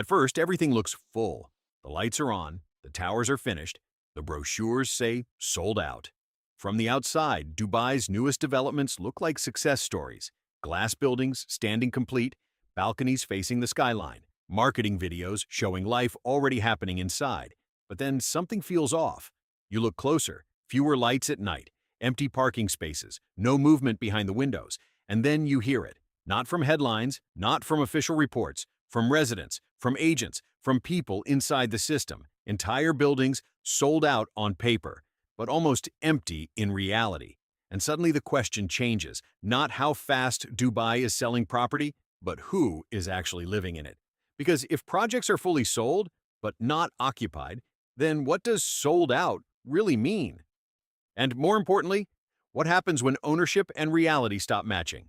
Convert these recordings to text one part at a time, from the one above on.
At first, everything looks full. The lights are on, the towers are finished, the brochures say sold out. From the outside, Dubai's newest developments look like success stories. Glass buildings standing complete, balconies facing the skyline, marketing videos showing life already happening inside. But then something feels off. You look closer, fewer lights at night, empty parking spaces, no movement behind the windows, and then you hear it. Not from headlines, not from official reports, from residents, from agents, from people inside the system. Entire buildings sold out on paper, but almost empty in reality. And suddenly the question changes, not how fast Dubai is selling property, but who is actually living in it. Because if projects are fully sold, but not occupied, then what does sold out really mean? And more importantly, what happens when ownership and reality stop matching?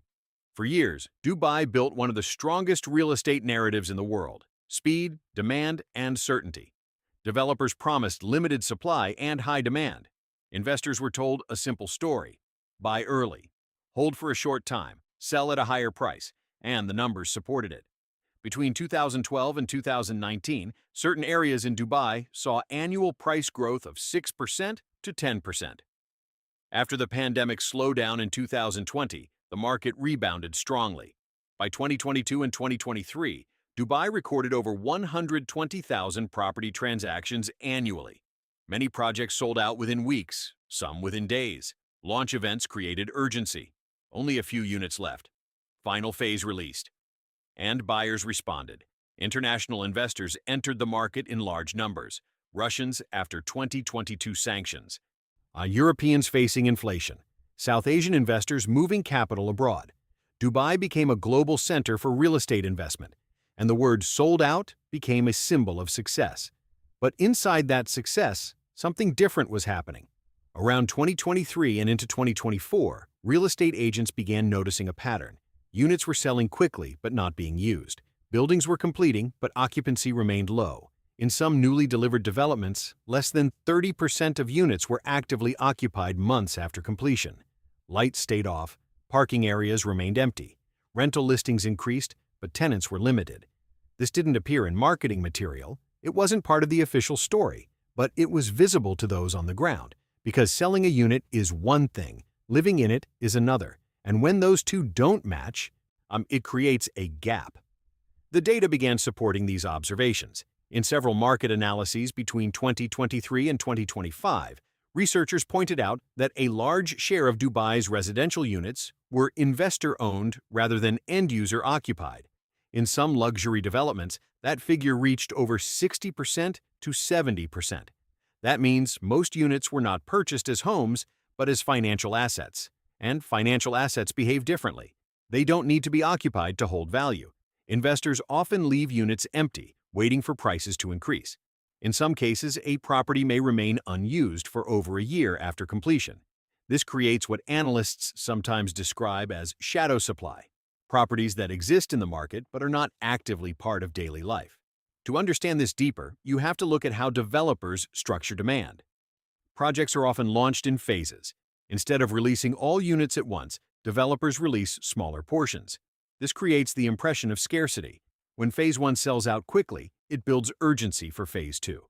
For years, Dubai built one of the strongest real estate narratives in the world: speed, demand, and certainty. Developers promised limited supply and high demand. Investors were told a simple story: buy early, hold for a short time, sell at a higher price, and the numbers supported it. Between 2012 and 2019, certain areas in Dubai saw annual price growth of 6% to 10%. After the pandemic slowdown in 2020, the market rebounded strongly. By 2022 and 2023, Dubai recorded over 120,000 property transactions annually. Many projects sold out within weeks, some within days. Launch events created urgency. Only a few units left. Final phase released. And buyers responded. International investors entered the market in large numbers. Russians after 2022 sanctions. Europeans facing inflation. South Asian investors moving capital abroad. Dubai became a global center for real estate investment, and the word sold out became a symbol of success. But inside that success, something different was happening. Around 2023 and into 2024, real estate agents began noticing a pattern. Units were selling quickly but not being used. Buildings were completing, but occupancy remained low. In some newly delivered developments, less than 30% of units were actively occupied months after completion. Lights stayed off, parking areas remained empty. Rental listings increased, but tenants were limited. This didn't appear in marketing material. It wasn't part of the official story, but it was visible to those on the ground. Because selling a unit is one thing, living in it is another. And when those two don't match, it creates a gap. The data began supporting these observations. In several market analyses between 2023 and 2025, researchers pointed out that a large share of Dubai's residential units were investor-owned rather than end-user occupied. In some luxury developments, that figure reached over 60% to 70%. That means most units were not purchased as homes, but as financial assets. And financial assets behave differently. They don't need to be occupied to hold value. Investors often leave units empty, waiting for prices to increase. In some cases, a property may remain unused for over a year after completion. This creates what analysts sometimes describe as shadow supply, properties that exist in the market but are not actively part of daily life. To understand this deeper, you have to look at how developers structure demand. Projects are often launched in phases. Instead of releasing all units at once, developers release smaller portions. This creates the impression of scarcity. When Phase 1 sells out quickly, it builds urgency for Phase 2.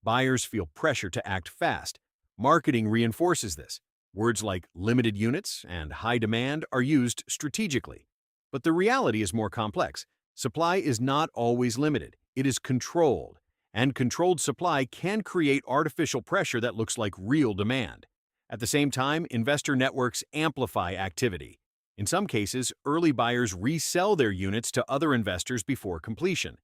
Buyers feel pressure to act fast. Marketing reinforces this. Words like limited units and high demand are used strategically. But the reality is more complex. Supply is not always limited. It is controlled. And controlled supply can create artificial pressure that looks like real demand. At the same time, investor networks amplify activity. In some cases, early buyers resell their units to other investors before completion.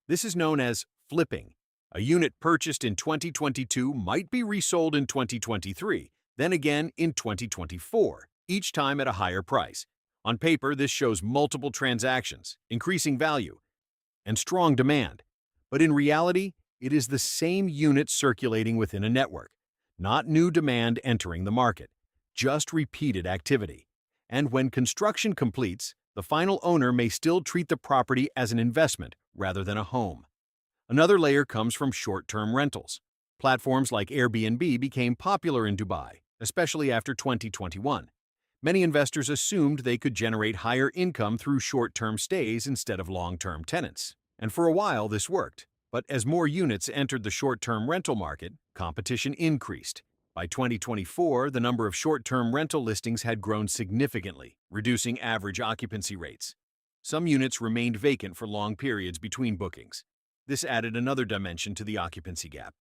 This is known as flipping. A unit purchased in 2022 might be resold in 2023, then again in 2024, each time at a higher price. On paper, this shows multiple transactions, increasing value, and strong demand. But in reality, it is the same unit circulating within a network, not new demand entering the market, just repeated activity. And when construction completes, the final owner may still treat the property as an investment rather than a home. Another layer comes from short-term rentals. Platforms like Airbnb became popular in Dubai, especially after 2021. Many investors assumed they could generate higher income through short-term stays instead of long-term tenants. And for a while, this worked. But as more units entered the short-term rental market, competition increased. By 2024, the number of short-term rental listings had grown significantly, reducing average occupancy rates. Some units remained vacant for long periods between bookings. This added another dimension to the occupancy gap.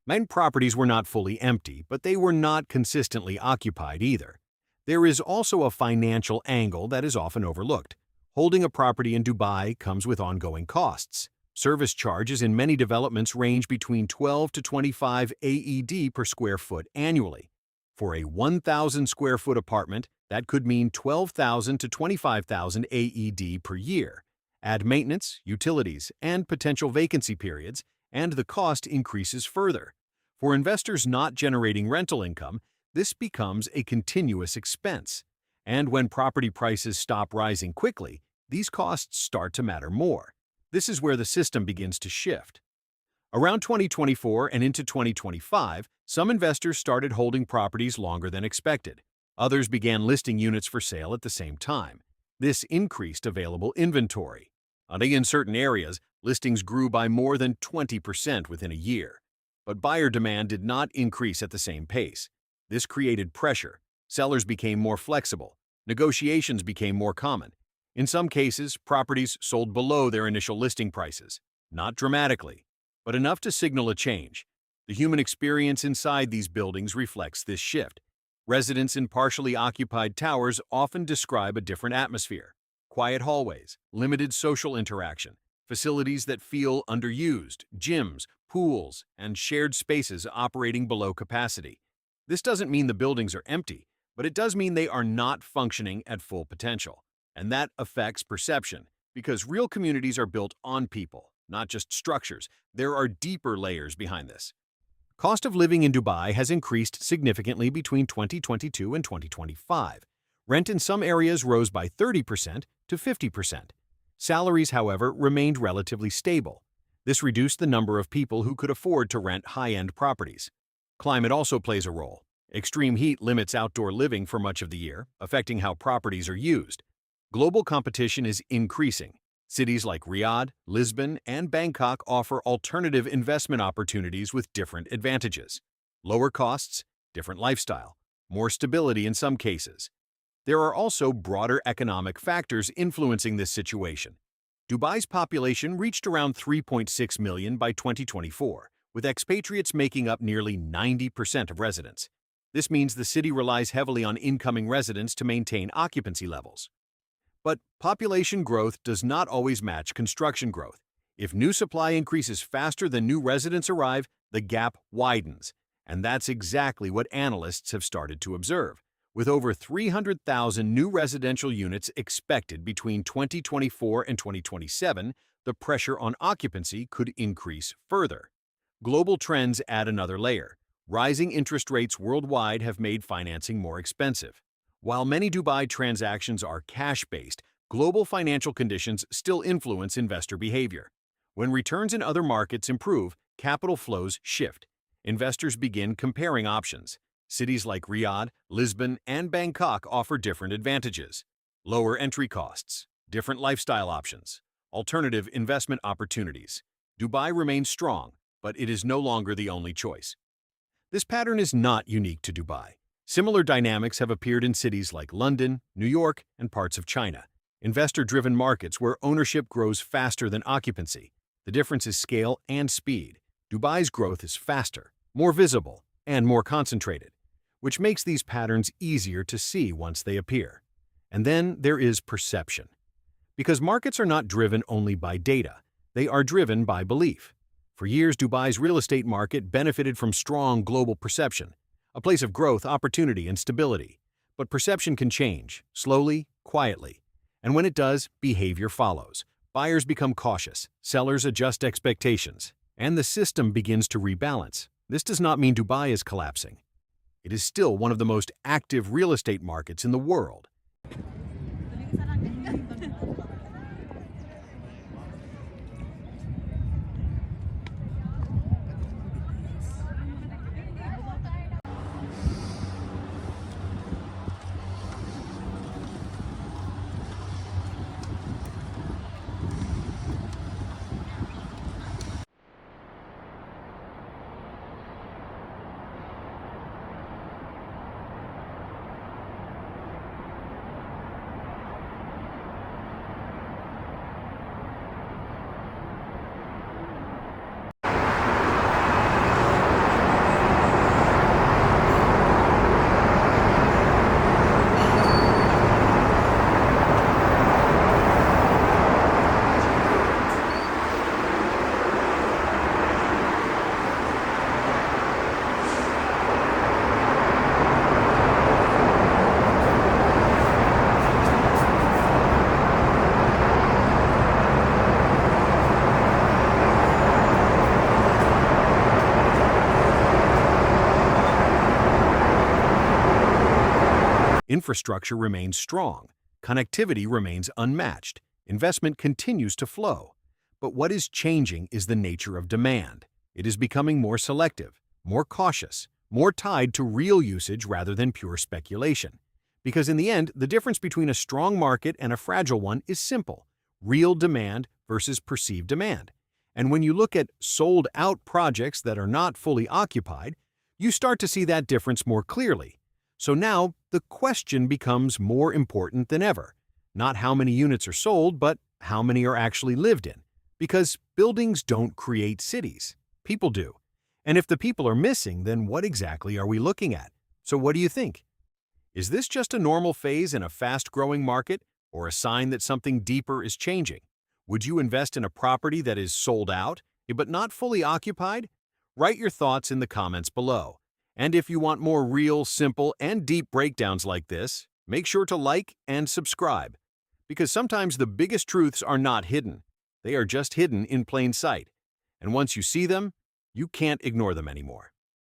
Many properties were not fully empty, but they were not consistently occupied either. There is also a financial angle that is often overlooked. Holding a property in Dubai comes with ongoing costs. Service charges in many developments range between 12 to 25 AED per square foot annually. For a 1,000 square foot apartment, that could mean 12,000 to 25,000 AED per year. Add maintenance, utilities, and potential vacancy periods, and the cost increases further. For investors not generating rental income, this becomes a continuous expense. And when property prices stop rising quickly, these costs start to matter more. This is where the system begins to shift. Around 2024 and into 2025, some investors started holding properties longer than expected. Others began listing units for sale at the same time. This increased available inventory. In certain areas, listings grew by more than 20% within a year. But buyer demand did not increase at the same pace. This created pressure. Sellers became more flexible. Negotiations became more common. In some cases, properties sold below their initial listing prices. Not dramatically, but enough to signal a change. The human experience inside these buildings reflects this shift. Residents in partially occupied towers often describe a different atmosphere. Quiet hallways, limited social interaction, facilities that feel underused, gyms, pools, and shared spaces operating below capacity. This doesn't mean the buildings are empty, but it does mean they are not functioning at full potential. And that affects perception, because real communities are built on people, not just structures. There are deeper layers behind this. Cost of living in Dubai has increased significantly between 2022 and 2025. Rent in some areas rose by 30% to 50%. Salaries, however, remained relatively stable. This reduced the number of people who could afford to rent high-end properties. Climate also plays a role. Extreme heat limits outdoor living for much of the year, affecting how properties are used. Global competition is increasing. Cities like Riyadh, Lisbon, and Bangkok offer alternative investment opportunities with different advantages. Lower costs, different lifestyle, more stability in some cases. There are also broader economic factors influencing this situation. Dubai's population reached around 3.6 million by 2024, with expatriates making up nearly 90% of residents. This means the city relies heavily on incoming residents to maintain occupancy levels. But population growth does not always match construction growth. If new supply increases faster than new residents arrive, the gap widens. And that's exactly what analysts have started to observe. With over 300,000 new residential units expected between 2024 and 2027, the pressure on occupancy could increase further. Global trends add another layer. Rising interest rates worldwide have made financing more expensive. While many Dubai transactions are cash-based, global financial conditions still influence investor behavior. When returns in other markets improve, capital flows shift. Investors begin comparing options. Cities like Riyadh, Lisbon, and Bangkok offer different advantages. Lower entry costs, different lifestyle options, alternative investment opportunities. Dubai remains strong, but it is no longer the only choice. This pattern is not unique to Dubai. Similar dynamics have appeared in cities like London, New York, and parts of China. Investor-driven markets where ownership grows faster than occupancy. The difference is scale and speed. Dubai's growth is faster, more visible, and more concentrated, which makes these patterns easier to see once they appear. And then there is perception. Because markets are not driven only by data, they are driven by belief. For years, Dubai's real estate market benefited from strong global perception, a place of growth, opportunity, and stability. But perception can change, slowly, quietly. And when it does, behavior follows. Buyers become cautious, sellers adjust expectations, and the system begins to rebalance. This does not mean Dubai is collapsing. It is still one of the most active real estate markets in the world. Infrastructure remains strong. Connectivity remains unmatched. Investment continues to flow. But what is changing is the nature of demand. It is becoming more selective, more cautious, more tied to real usage rather than pure speculation. Because in the end, the difference between a strong market and a fragile one is simple: real demand versus perceived demand. And when you look at sold-out projects that are not fully occupied, you start to see that difference more clearly. So now, the question becomes more important than ever. Not how many units are sold, but how many are actually lived in. Because buildings don't create cities. People do. And if the people are missing, then what exactly are we looking at? So what do you think? Is this just a normal phase in a fast-growing market, or a sign that something deeper is changing? Would you invest in a property that is sold out, but not fully occupied? Write your thoughts in the comments below. And if you want more real, simple, and deep breakdowns like this, make sure to like and subscribe. Because sometimes the biggest truths are not hidden. They are just hidden in plain sight. And once you see them, you can't ignore them anymore.